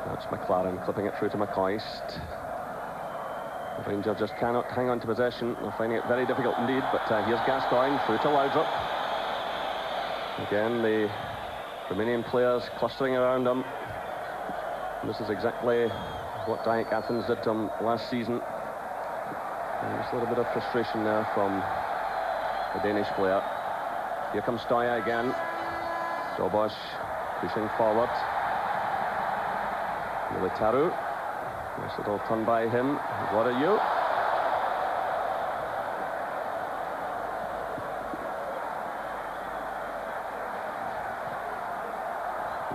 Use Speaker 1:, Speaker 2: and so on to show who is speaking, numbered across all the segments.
Speaker 1: That's McLaren clipping it through to McCoist. The Rangers just cannot hang on to possession. They're finding it very difficult indeed, but here's Gascoigne through to Laudrup. Again, the Romanian players clustering around him. And this is exactly what Diak Athens did to him last season. And just a little bit of frustration there from the Danish player. Here comes Steaua again. Dobos pushing forward. Militaru. Nice little turn by him. What are you?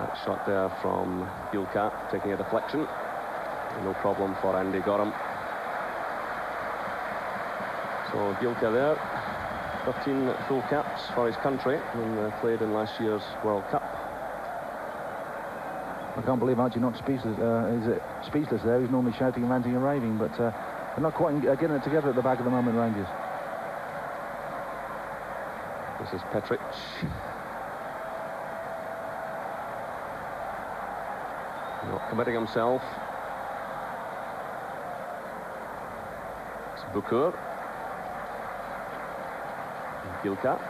Speaker 1: That shot there from Gilka, taking a deflection. No problem for Andy Goram. So Gilka there, 13 full caps for his country and played in last year's World Cup.
Speaker 2: I can't believe Archie not speechless. Speechless there. He's normally shouting, ranting and raving, but they're not quite getting it together at the back of the moment, Rangers.
Speaker 1: This is Petric. Not committing himself. It's Bukur. Gilka.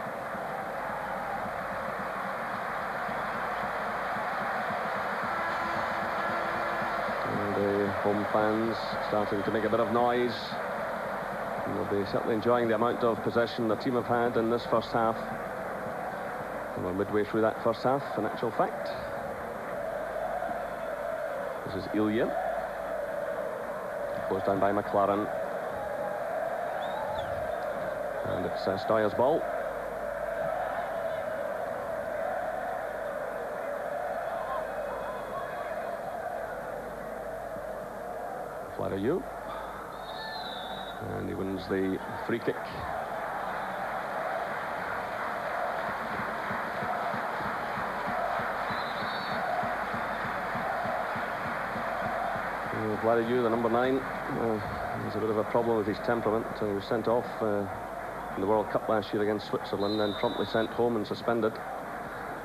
Speaker 1: Home fans starting to make a bit of noise. And they'll be certainly enjoying the amount of possession the team have had in this first half. And we're midway through that first half, in actual fact. This is Ilya. Closed down by McLaren. And it's Steaua's ball. You. And he wins the free kick. Vladiu, the number 9, has a bit of a problem with his temperament. He was sent off in the World Cup last year against Switzerland, then promptly sent home and suspended.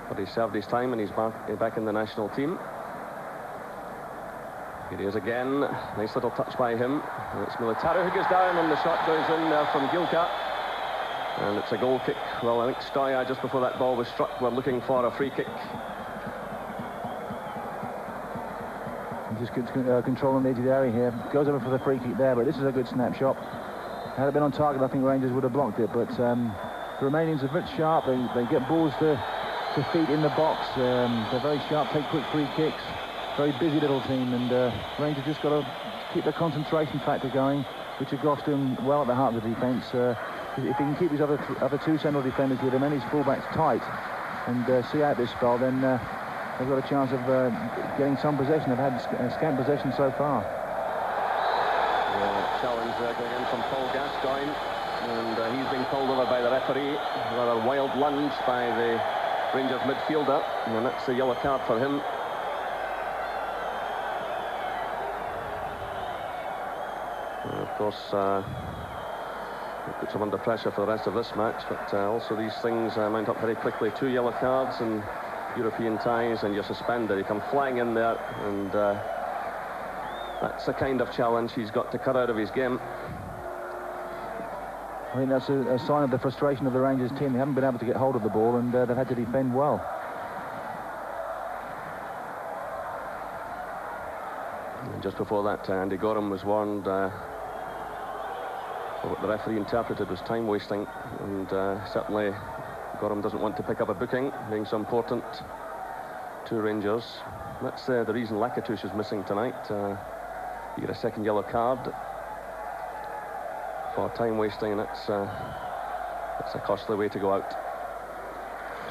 Speaker 1: But he served his time and he's back in the national team. Here he is again. Nice little touch by him. And it's Militaru who goes down, and the shot goes in there from Gilka. And it's a goal kick. Well, I think Steaua, just before that ball was struck, were looking for a free kick.
Speaker 2: Just good control on the edge of the area here. Goes over for the free kick there, but this is a good snapshot. Had it been on target, I think Rangers would have blocked it, but the Romanians are a bit sharp. They get balls to feet in the box. They're very sharp, take quick free kicks. Very busy little team, and Rangers just got to keep the concentration factor going. Richard Goff's doing well at the heart of the defence. If he can keep his other two central defenders with him and his fullbacks tight and see out this spell, then they've got a chance of getting some possession. They've had scant possession so far.
Speaker 1: Challenge going in from Paul Gascoigne, and he's being called over by the referee. A rather wild lunge by the Rangers midfielder, and that's a yellow card for him. And of course, it puts him under pressure for the rest of this match, but also these things mount up very quickly. 2 yellow cards and European ties, and you're suspended. You come flying in there, and that's the kind of challenge he's got to cut out of his game.
Speaker 2: I think that's a sign of the frustration of the Rangers team. They haven't been able to get hold of the ball, and they've had to defend well.
Speaker 1: And just before that, Andy Goram was warned what the referee interpreted was time wasting, and certainly Goram doesn't want to pick up a booking, being so important to Rangers. That's the reason Lakatush is missing tonight. You get a second yellow card for time wasting, and that's a costly way to go out.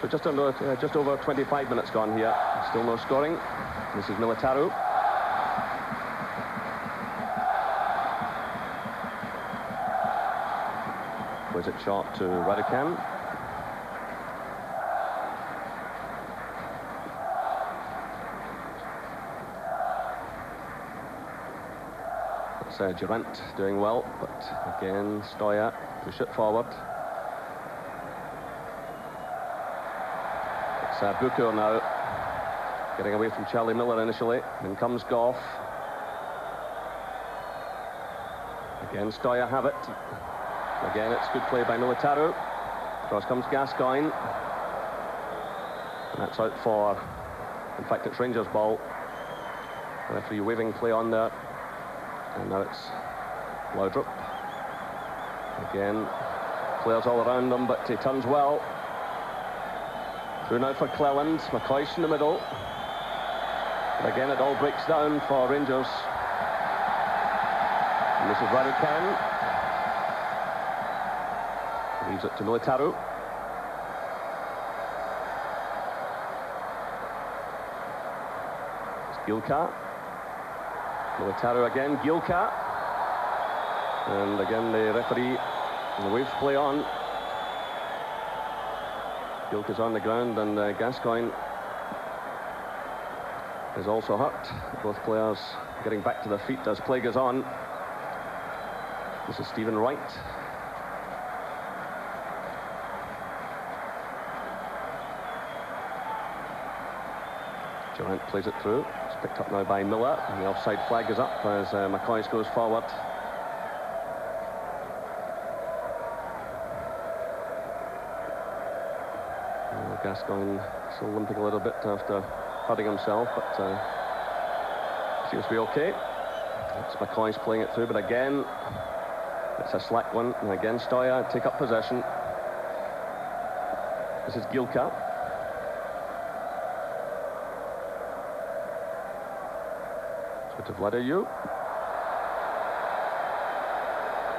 Speaker 1: So just over 25 minutes gone here. Still no scoring. This is Militaru. Was it shot to Raducan? It's Durant doing well, but again Steaua push it forward. It's Bukur now. getting away from Charlie Miller initially. Then comes Goff. Again, Steaua have it. Again, it's good play by Militaru. Cross comes Gascoigne. And that's out for, in fact, it's Rangers' ball. The referee waving play on there. And now it's Laudrup. Again, players all around him, but he turns well. Through now for Cleland. McCoist in the middle. But again, it all breaks down for Rangers. And this is Raducan. Leaves it to Militaru. It's Gilka. Militaru again, Gilka. And again, the referee, the waves play on. Gilka's on the ground, and Gascoigne is also hurt. Both players getting back to their feet as play goes on. This is Stephen Wright. Durant plays it through. It's picked up now by Miller, and the offside flag is up as McCoist goes forward. Gascoigne still limping a little bit after hurting himself, but seems to be okay. It's McCoist playing it through, but again, it's a slack one. And again, Steaua take up possession. This is Gilka. To Vladayu.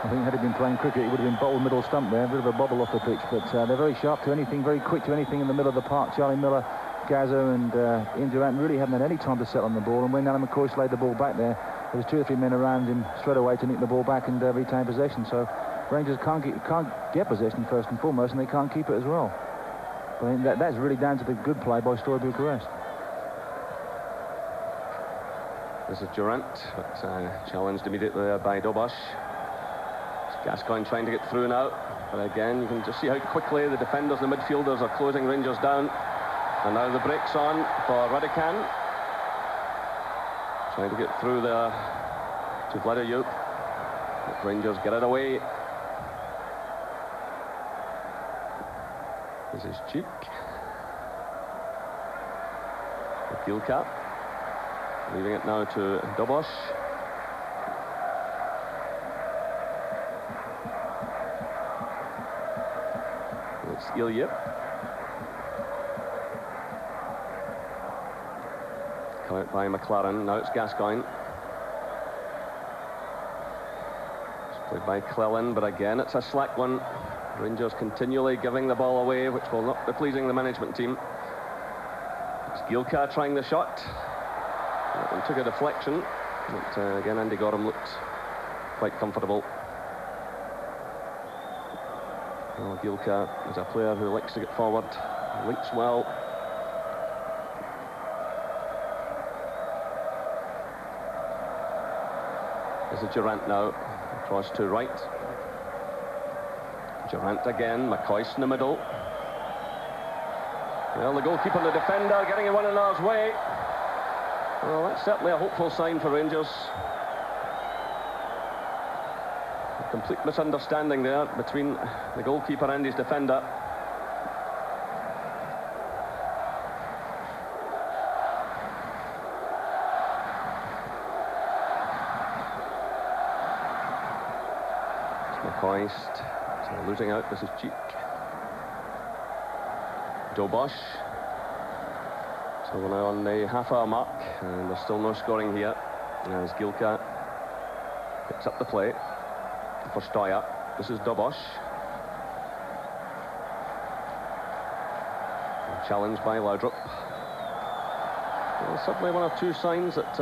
Speaker 2: I think had he been playing cricket, he would have been bowled middle stump there. A bit of a bobble off the pitch, but they're very sharp to anything, very quick to anything in the middle of the park. Charlie Miller, Gazzo and Ian Durant really haven't had any time to settle on the ball, and when Alan McCoist laid the ball back there was 2 or 3 men around him straight away to nick the ball back and retain possession. So Rangers can't get possession first and foremost, and they can't keep it as well. But I think that's really down to the good play by Steaua Bucharest.
Speaker 1: This is Durant, but challenged immediately there by Dobosh. Gascoigne trying to get through now, but again, you can just see how quickly the defenders, the midfielders, are closing Rangers down. And now the break's on for Raducan. Trying to get through there to Vladayu. But Rangers get it away. This is Cheek. Gilka. Leaving it now to Dobosh. It's Ilya. Come out by McLaren. Now it's Gascoigne. It's played by Cleland, but again it's a slack one. Rangers continually giving the ball away, which will not be pleasing the management team. It's Gilka trying the shot. And took a deflection, but again Andy Goram looked quite comfortable. Well, Gilka is a player who likes to get forward, links well. This is Durant now, across to right. Durant again, McCoist in the middle. Well, the goalkeeper and the defender getting in one another's way. Well, that's certainly a hopeful sign for Rangers. A complete misunderstanding there between the goalkeeper and his defender. It's McCoist. So losing out, this is Cheek. Dobosh. So we're now on the half-hour mark, and there's still no scoring here as Gilka picks up the play for Steaua. This is Dobosh. Challenged by Laudrup. Well, certainly one or two signs that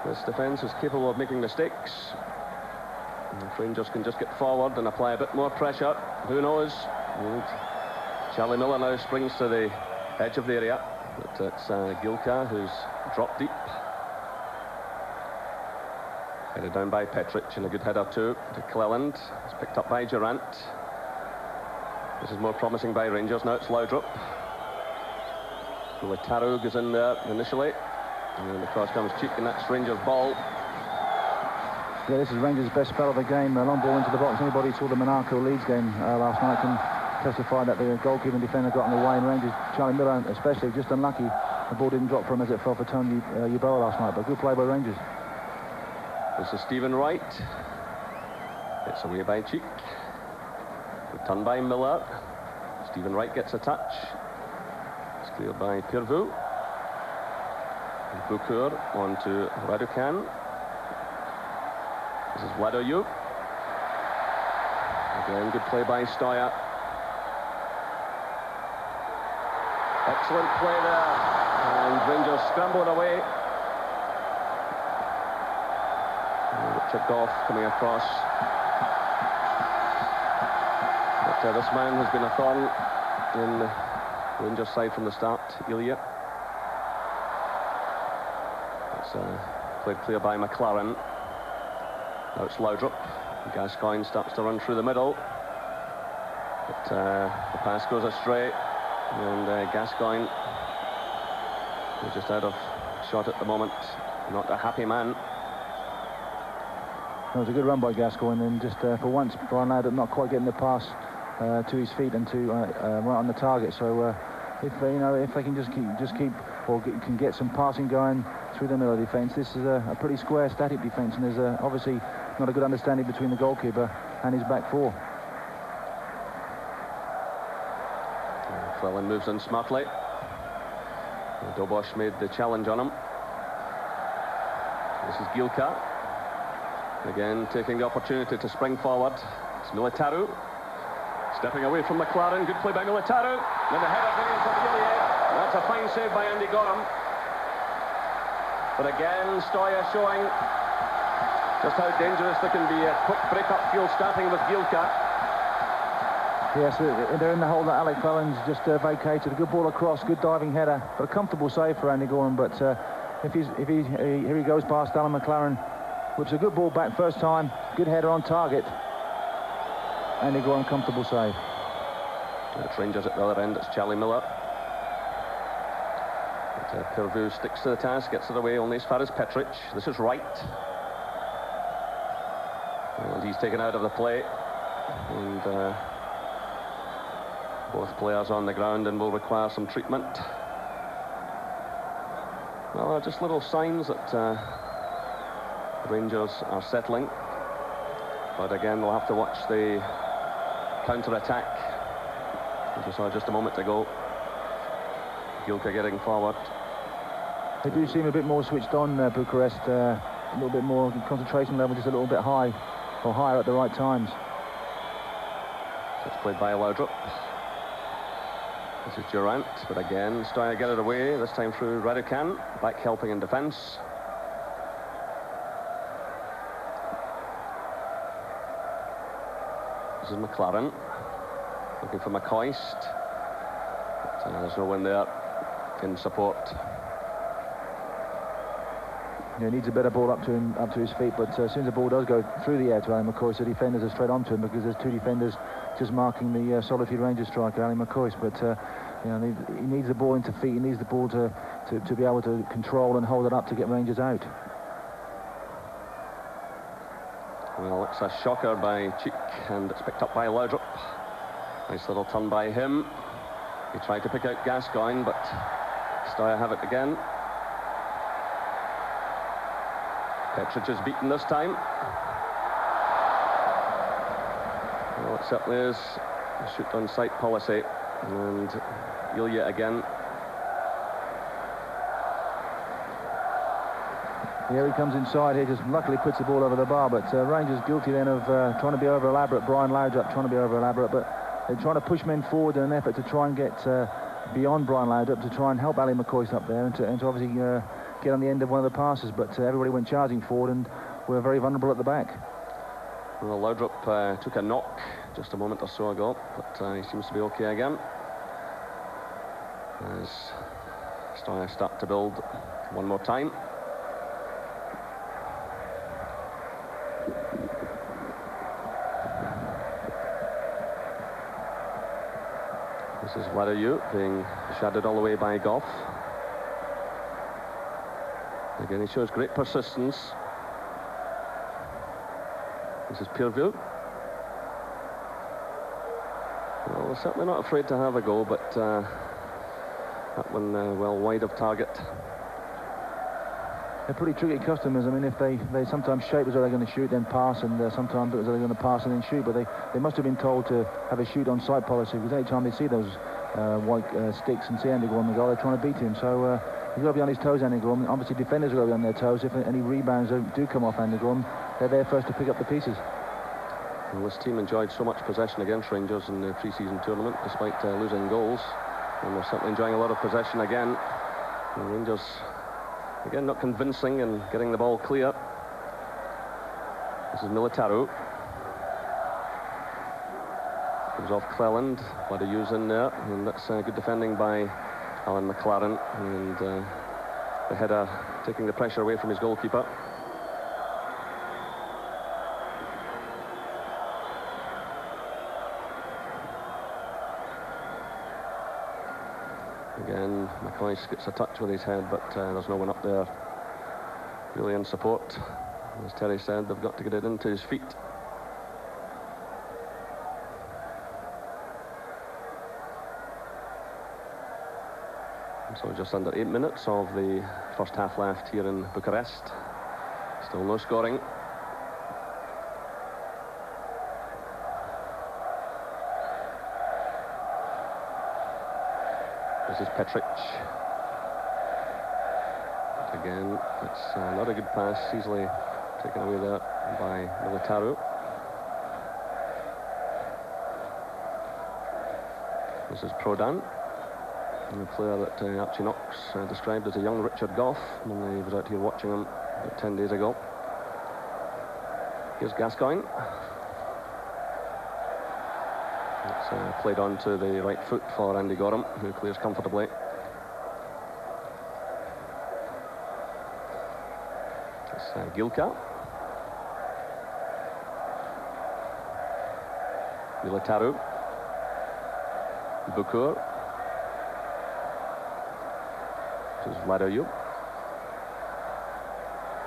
Speaker 1: this defence is capable of making mistakes. And if Rangers can just get forward and apply a bit more pressure, who knows? And Charlie Miller now springs to the edge of the area, but it's Gilka who's dropped deep. Headed down by Petric, and a good header too to Cleland. It's picked up by Durant. This is more promising by Rangers. Now it's Laudrup. Militaru goes in there initially, and then across comes Cheek, and that's Rangers' ball.
Speaker 2: Yeah, this is Rangers' best spell of the game. A long ball into the box. Anybody who saw the Monaco Leeds game last night can testify that the goalkeeper and defender got in the way, and Rangers, Charlie Miller especially, just unlucky. The ball didn't drop for him as it fell for Tony Yeboah last night, but good play by Rangers.
Speaker 1: This is Stephen Wright. It's away by Cheek. Returned by Miller. Stephen Wright gets a touch. It's cleared by Pirvu. Bukur on to Raducan. This is Wadoyu. Again, good play by Steaua. Excellent play there. And Rangers scrambled away. Chipped off, coming across. But this man has been a thorn in the Rangers side from the start, Ilya. It's played clear by McLaren. Now it's Laudrup. Gascoigne starts to run through the middle. But the pass goes astray. And Gascoigne is just out of shot at the moment. Not a happy man.
Speaker 2: It was a good run by Gascoigne, and just for once, Brian Laudrup not quite getting the pass to his feet and to right on the target. So if they can can get some passing going through the middle of the defence, this is a pretty square, static defence, and there's obviously not a good understanding between the goalkeeper and his back four.
Speaker 1: Flellen moves in smartly. Dobosh made the challenge on him. This is Gilka. Again, taking the opportunity to spring forward. It's Militaru. Stepping away from McLaren. Good play by Militaru. Then the header going into Ilya. That's a fine save by Andy Goram. But again, Steaua showing just how dangerous they can be. A quick break-up field starting with Gilka.
Speaker 2: Yes, they're in the hole that Alec Fellen's just vacated. A good ball across, good diving header, but a comfortable save for Andy Goram. But here he goes past Alan McLaren, whips a good ball back first time, good header on target. Andy Goram, comfortable save.
Speaker 1: It's Rangers at the other end. It's Charlie Miller. But Pirvu sticks to the task, gets it away only as far as Petric. This is Wright. And he's taken out of the play. And both players on the ground and will require some treatment. Well, just little signs that Rangers are settling. But again, we'll have to watch the counter-attack, as we saw just a moment ago. Gilka getting forward.
Speaker 2: They do seem a bit more switched on, Bucharest. A little bit more concentration level, just a little bit high, or higher at the right times.
Speaker 1: So it's played by Laudrup. This is Durant, but again, Steaua get it away, this time through Raducan, back helping in defence. This is McLaren, looking for McCoist. But, there's no one there in support.
Speaker 2: Yeah, he needs a better ball up to his feet, but as soon as the ball does go through the air to Alan McCoist, the defenders are straight onto him, because there's two defenders just marking the Solitude Rangers striker, Alan McCoist. But he needs the ball into feet. He needs the ball to be able to control and hold it up to get Rangers out.
Speaker 1: Well, it's a shocker by Cheek, and it's picked up by Laudrup. Nice little turn by him. He tried to pick out Gascoigne, but Steaua have it again. Petric is beaten this time. Well, it certainly is a shoot on sight policy. And Ilya again.
Speaker 2: Here he comes inside here, just luckily puts the ball over the bar, but Rangers guilty then of trying to be over-elaborate. Brian Laudrup trying to be over-elaborate, but they're trying to push men forward in an effort to try and get beyond Brian Laudrup, to try and help Ali McCoist up there, and to obviously get on the end of one of the passes, but everybody went charging forward and were very vulnerable at the back.
Speaker 1: Well, Laudrup took a knock just a moment or so ago, but he seems to be okay again. As Steaua start to build one more time. This This is Vladayu being shadowed all the way by Goff. Again, he shows great persistence. This is Pierreville. Well, they're certainly not afraid to have a go, but that one well wide of target.
Speaker 2: They're pretty tricky customers. I mean, if they sometimes shape as though they're going to shoot, then pass, and sometimes as though they're going to pass and then shoot. But they must have been told to have a shoot on sight policy, because any time they see those white sticks and see Andy Goram on the goal, they're trying to beat him. So he's got to be on his toes, Andy Goram. Obviously, defenders are going to be on their toes. If any rebounds do come off Andy Goram, they're there first to pick up the pieces.
Speaker 1: Well, this team enjoyed so much possession against Rangers in the pre-season tournament, despite losing goals. And they're certainly enjoying a lot of possession again. And Rangers, again, not convincing and getting the ball clear. This is Militaro. Comes off Cleland. Vladayu's in there. And that's good defending by Alan McLaren. And the header taking the pressure away from his goalkeeper. Again, McCoy gets a touch with his head, but there's no one up there really in support. As Terry said, they've got to get it into his feet. And so just under 8 minutes of the first half left here in Bucharest. Still no scoring. This is Petric. Again, it's not a good pass, easily taken away there by Militaro. This is Prodan, the player that Archie Knox described as a young Richard Goff when he was out here watching him about 10 days ago. Here's Gascoigne. It's played on to the right foot for Andy Goram, who clears comfortably. It's Gilka. Militaro. Bukur. This is Vladayu.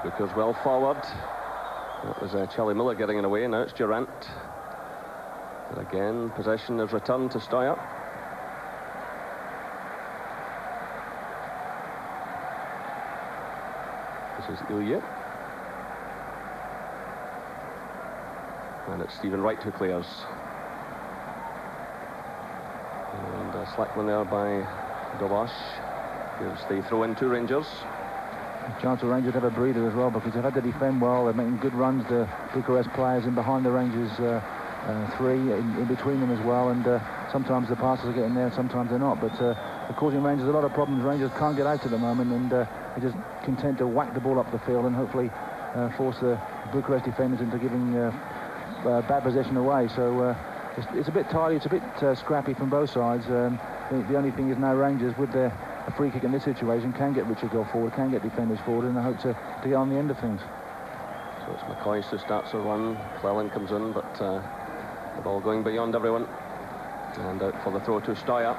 Speaker 1: Bukur's well forward. That was Charlie Miller getting in the way. Now it's Durant. But again, possession is returned to Steaua. This is Ilya. And it's Stephen Wright who clears. And a slack one there by Dobosh. Gives the throw in to Rangers.
Speaker 2: A chance for Rangers to have a breather as well, because they've had to defend well. They're making good runs, the Bucharest players, in behind the Rangers three, in between them as well, and sometimes the passes are getting there, sometimes they're not, but they're causing Rangers a lot of problems. Rangers can't get out at the moment, and they're just content to whack the ball up the field and hopefully force the Bucharest defenders into giving bad possession away. So it's a bit tidy, it's a bit scrappy from both sides. The only thing is now Rangers, with a free kick in this situation, can get Richard Goff forward, can get defenders forward, and I hope to get on the end of things.
Speaker 1: So it's McCoy who starts the run. Cleland comes in, but the ball going beyond everyone. And out for the throw to Steaua.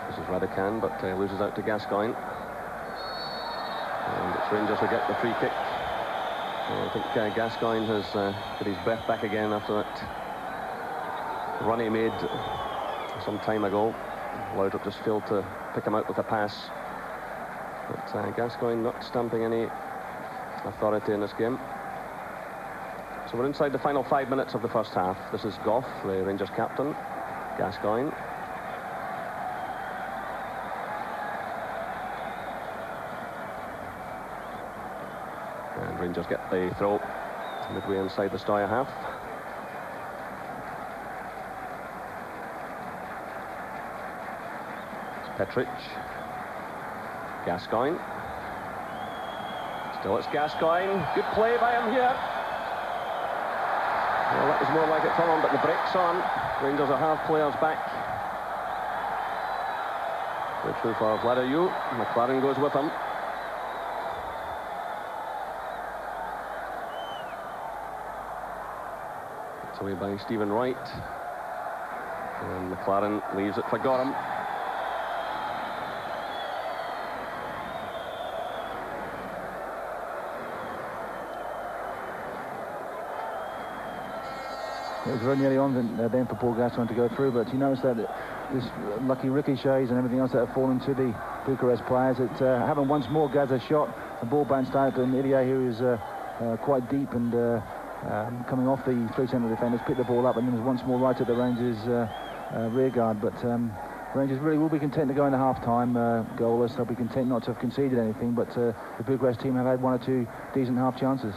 Speaker 1: This is Radican, but loses out to Gascoigne. And it's Rangers who get the free kick. I think Gascoigne has got his breath back again after that run he made some time ago. Laudrup just failed to pick him out with a pass. But Gascoigne not stamping any authority in this game. So we're inside the final 5 minutes of the first half. This is Goff, the Rangers captain. Gascoigne. And Rangers get the throw midway inside the Steaua half. It's Petric. Gascoigne. Still it's Gascoigne. Good play by him here. Well, that was more like it from him, but the break's on. Rangers will have players back. Good through for Vladayu. McLaren goes with him. It's away by Stephen Wright. And McLaren leaves it for Goram.
Speaker 2: It was very nearly on then for Paul Gascoigne to go through, but you notice that this lucky ricochets and everything else that have fallen to the Bucharest players. It happened once more. Gaza shot, the ball bounced out, and Ilya, who is quite deep and coming off the three central defenders, picked the ball up and then was once more right at the Rangers rear guard. But Rangers really will be content to go into half-time goalless. They'll be content not to have conceded anything, but the Bucharest team have had one or two decent half chances.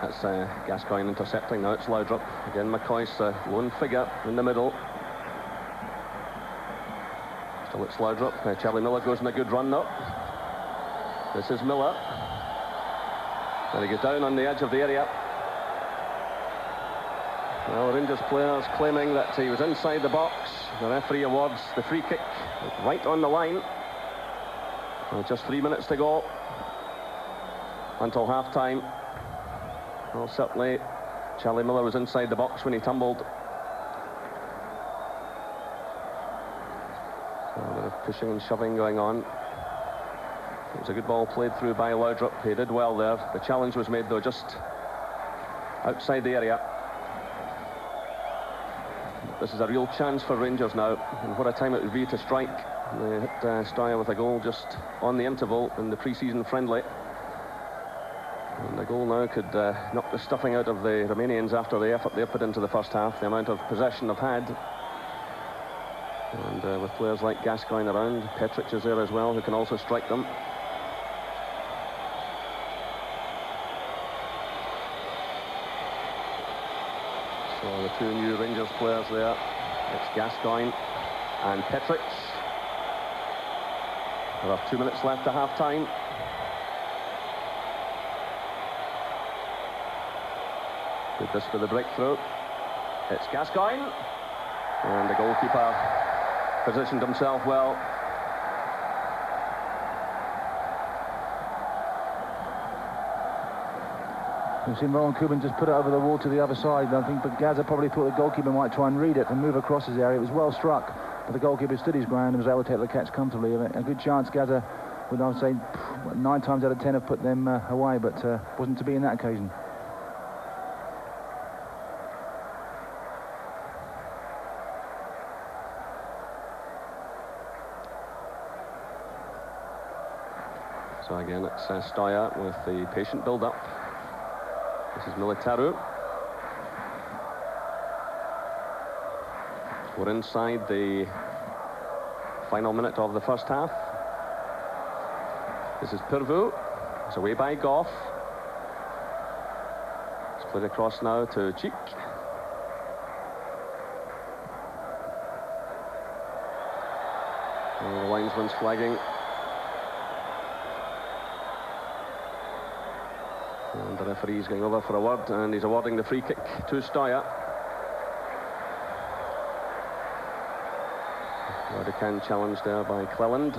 Speaker 1: That's Gascoigne intercepting. Now it's Laudrup. Again, McCoy's the lone figure in the middle. Still it's Laudrup. Charlie Miller goes on a good run now. This is Miller. There he goes down on the edge of the area. Well, Rangers players claiming that he was inside the box. The referee awards the free kick right on the line. Well, just 3 minutes to go until half-time. Well, certainly Charlie Miller was inside the box when he tumbled. So a bit of pushing and shoving going on. It was a good ball played through by Laudrup. He did well there. The challenge was made, though, just outside the area. This is a real chance for Rangers now, and what a time it would be to strike. They hit Steaua with a goal just on the interval in the pre-season friendly. And the goal now could knock the stuffing out of the Romanians after the effort they put into the first half, the amount of possession they've had. And with players like Gascoigne around, Petric is there as well, who can also strike them. So the two new Rangers players there, it's Gascoigne and Petric. There are 2 minutes left to half-time. Did this for the breakthrough. It's Gascoigne. And the goalkeeper positioned himself well.
Speaker 2: We've seen Roland Koeman just put it over the wall to the other side. I think but Gaza probably thought the goalkeeper might try and read it and move across his area. It was well struck, but the goalkeeper stood his ground and was able to take the catch comfortably. A good chance Gaza would, I would say, 9 times out of 10 have put them away, but wasn't to be in that occasion.
Speaker 1: So again, it's Steaua with the patient build-up. This is Militaru. We're inside the final minute of the first half. This is Pirvu. It's away by Goff. It's played across now to Cheek. And the linesman's flagging. And the referee's going over for a word, and he's awarding the free kick to Steaua. Radican challenge there by Cleland.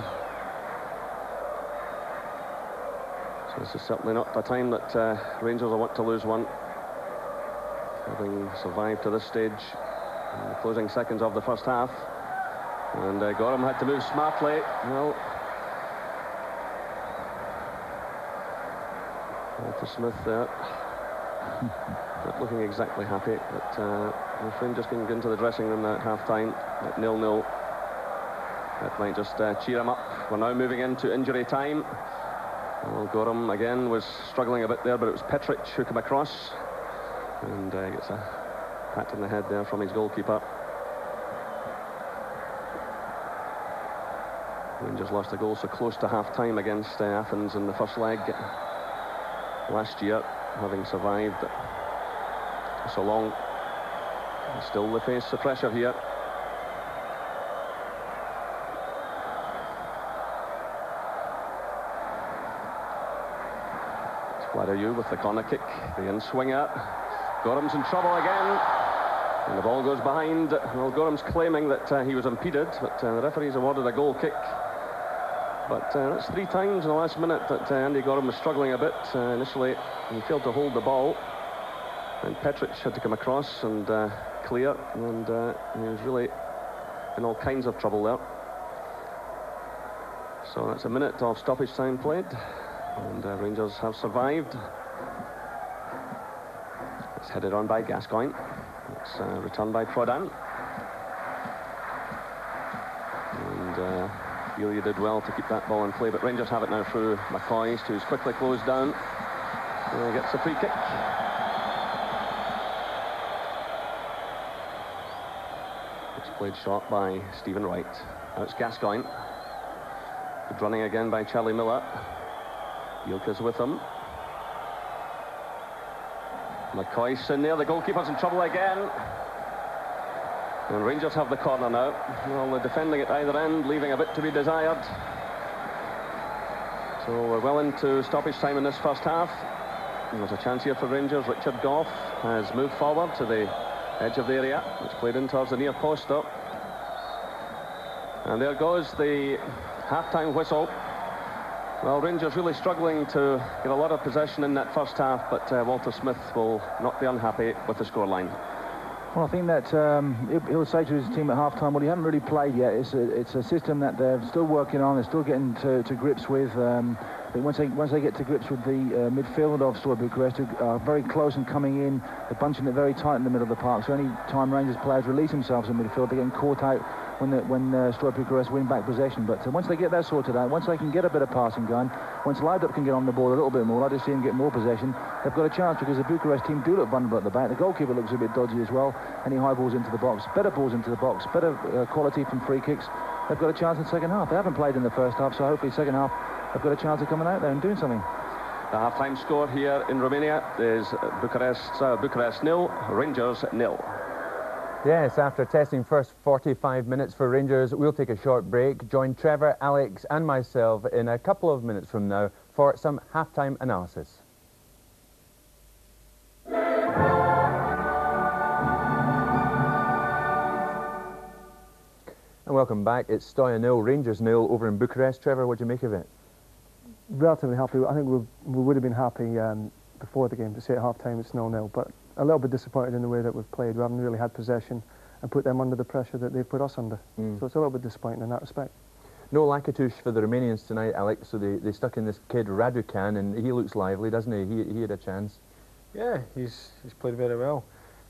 Speaker 1: So this is certainly not a time that Rangers will want to lose one. Having survived to this stage in the closing seconds of the first half. And Goram had to move smartly. Well, to Smith there. Not looking exactly happy, but my friend just can get into the dressing room at half-time at 0-0. That might just cheer him up. We're now moving into injury time. Well, Goram again was struggling a bit there, but it was Petric who came across and gets a pat on the head there from his goalkeeper. Rangers lost a goal so close to half-time against Athens in the first leg last year, having survived so long. Still they face the pressure here. It's Vladayu with the corner kick, the in-swinger. Goram's in trouble again, and the ball goes behind. Well, Goram's claiming that he was impeded, but the referee's awarded a goal kick. But that's 3 times in the last minute that Andy Goram was struggling a bit. Initially, he failed to hold the ball. And Petric had to come across and clear. And he was really in all kinds of trouble there. So that's a minute of stoppage time played. And Rangers have survived. It's headed on by Gascoigne. It's returned by Prodan. And Elia did well to keep that ball in play, but Rangers have it now through McCoy, who's quickly closed down. Gets a free kick. It's played short by Stephen Wright. Now it's Gascoigne. Good running again by Charlie Miller. Yilka's with him. McCoy's in there. The goalkeeper's in trouble again. And Rangers have the corner now. Well, they're defending at either end, leaving a bit to be desired. So we're well into stoppage time in this first half. And there's a chance here for Rangers. Richard Gough has moved forward to the edge of the area. It's played in towards the near post up. And there goes the half-time whistle. Well, Rangers really struggling to get a lot of possession in that first half, but Walter Smith will not be unhappy with the scoreline.
Speaker 2: Well, I think that he'll say to his team at half-time, well, you haven't really played yet. It's a system that they're still working on, they're still getting to grips with. I think once they get to grips with the midfield of Steaua Bucharest, who are very close and coming in, they're bunching it very tight in the middle of the park. So any time Rangers players release themselves in midfield, they're getting caught out when Steaua Bucharest win back possession. But once they get that sorted out, once they can get a bit of passing going, once Live-Up can get on the ball a little bit more, I just see him get more possession, they've got a chance, because the Bucharest team do look vulnerable at the back. The goalkeeper looks a bit dodgy as well. Any high balls into the box, better balls into the box, better quality from free kicks. They've got a chance in the second half. They haven't played in the first half, so hopefully second half they've got a chance of coming out there and doing something.
Speaker 1: The half-time score here in Romania is Bucharest 0, Rangers 0.
Speaker 3: Yes, after testing first 45 minutes for Rangers, we'll take a short break. Join Trevor, Alex and myself in a couple of minutes from now for some half-time analysis. And welcome back. It's Steaua 0, Rangers 0 over in Bucharest. Trevor, what do you make of it?
Speaker 4: Relatively happy. I think we would have been happy before the game to say at half-time it's 0-0, but a little bit disappointed in the way that we've played. We haven't really had possession and put them under the pressure that they've put us under. So it's a little bit disappointing in that respect.
Speaker 3: No Lakatush for the Romanians tonight, Alex, so they stuck in this kid Raducan, and he looks lively, doesn't he? He had a chance.
Speaker 5: Yeah, he's played very well.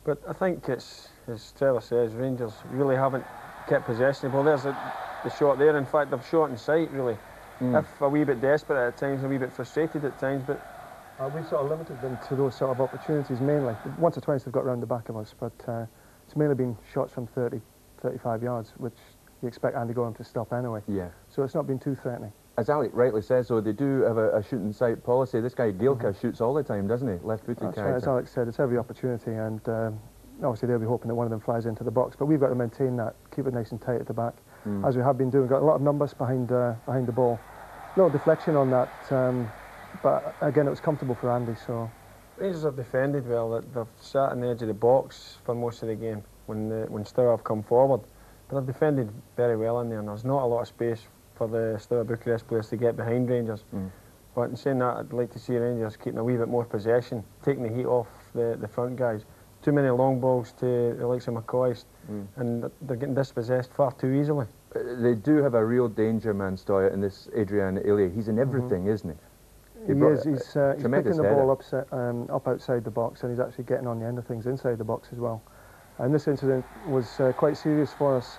Speaker 5: But I think it's, as Trevor says, Rangers really haven't kept possession. Well, there's the shot there. In fact, they've shot in sight, really. If a wee bit desperate at times, a wee bit frustrated at times, but
Speaker 4: we sort of limited them to those sort of opportunities mainly. Once or twice they've got round the back of us, but it's mainly been shots from 30, 35 yards, which you expect Andy Goram to stop anyway.
Speaker 3: Yeah.
Speaker 4: So it's not been too threatening.
Speaker 3: As Alec rightly says, though, they do have a shoot sight policy. This guy Gilka shoots all the time, doesn't he? Left-footed character.
Speaker 4: Right. As Alex said, it's every opportunity, and obviously they'll be hoping that one of them flies into the box. But we've got to maintain that, keep it nice and tight at the back, as we have been doing. Got a lot of numbers behind the ball. No deflection on that, but again, it was comfortable for Andy. So
Speaker 5: Rangers have defended well. They've sat on the edge of the box for most of the game when Steaua have come forward. But they've defended very well in there, and there's not a lot of space for the Steaua Bucharest players to get behind Rangers. But in saying that, I'd like to see Rangers keeping a wee bit more possession, taking the heat off the front guys. Too many long balls to the likes of McCoy, and they're getting dispossessed far too easily.
Speaker 3: They do have a real danger man, Steaua, in this Adrian Ilya. He's in everything, isn't he?
Speaker 4: He's picking the ball up outside the box, and he's actually getting on the end of things inside the box as well. And this incident was quite serious for us.